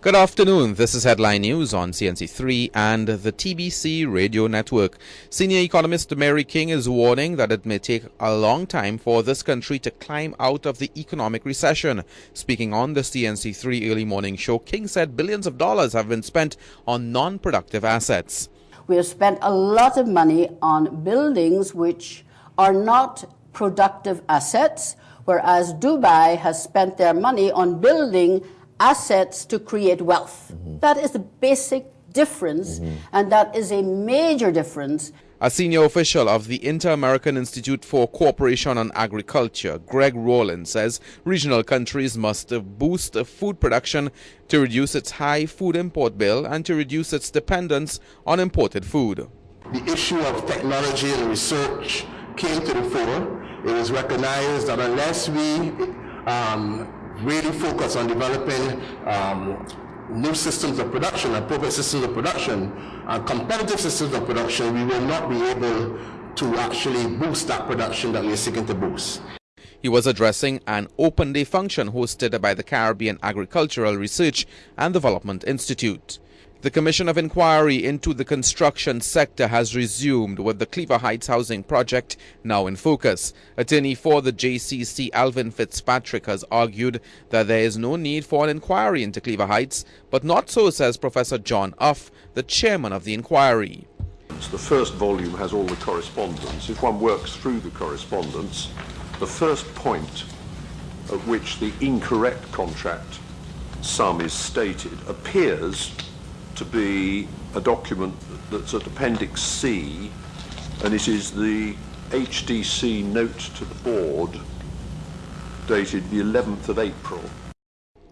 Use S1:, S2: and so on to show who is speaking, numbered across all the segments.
S1: Good afternoon. This is Headline News on CNC3 and the TBC radio network. Senior economist Mary King is warning that it may take a long time for this country to climb out of the economic recession. Speaking on the CNC3 early morning show, King said billions of dollars have been spent on non-productive assets.
S2: We have spent a lot of money on buildings which are not productive assets, whereas Dubai has spent their money on building assets to create wealth. That is the basic difference, and that is a major difference.
S1: A senior official of the Inter-American Institute for Cooperation on Agriculture, Greg Rowland, says regional countries must boost food production to reduce its high food import bill and to reduce its dependence on imported food.
S3: The issue of technology and research came to the fore. It was recognized that unless we really focus on developing new systems of production, appropriate systems of production, competitive systems of production, we will not be able to actually boost that production that we are seeking to boost.
S1: He was addressing an open day function hosted by the Caribbean Agricultural Research and Development Institute. The Commission of Inquiry into the construction sector has resumed with the Cleaver Heights housing project now in focus. Attorney for the JCC Alvin Fitzpatrick has argued that there is no need for an inquiry into Cleaver Heights, but not so, says Professor John Uff, the chairman of the inquiry.
S4: The first volume has all the correspondence. If one works through the correspondence, the first point at which the incorrect contract sum is stated appears to be a document that's at Appendix C, and it is the HDC note to the board dated the 11th of April.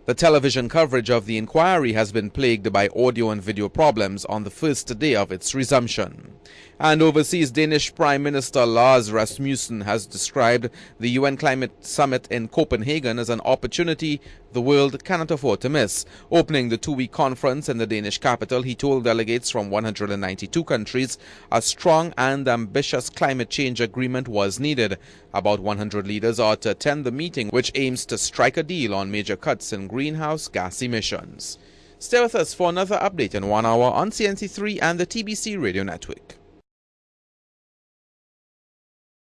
S1: The television coverage of the inquiry has been plagued by audio and video problems on the first day of its resumption. And overseas, Danish Prime Minister Lars Rasmussen has described the UN Climate Summit in Copenhagen as an opportunity the world cannot afford to miss. Opening the two-week conference in the Danish capital, he told delegates from 192 countries a strong and ambitious climate change agreement was needed. About 100 leaders are to attend the meeting, which aims to strike a deal on major cuts in greenhouse gas emissions. Stay with us for another update in 1 hour on CNC3 and the TBC radio network.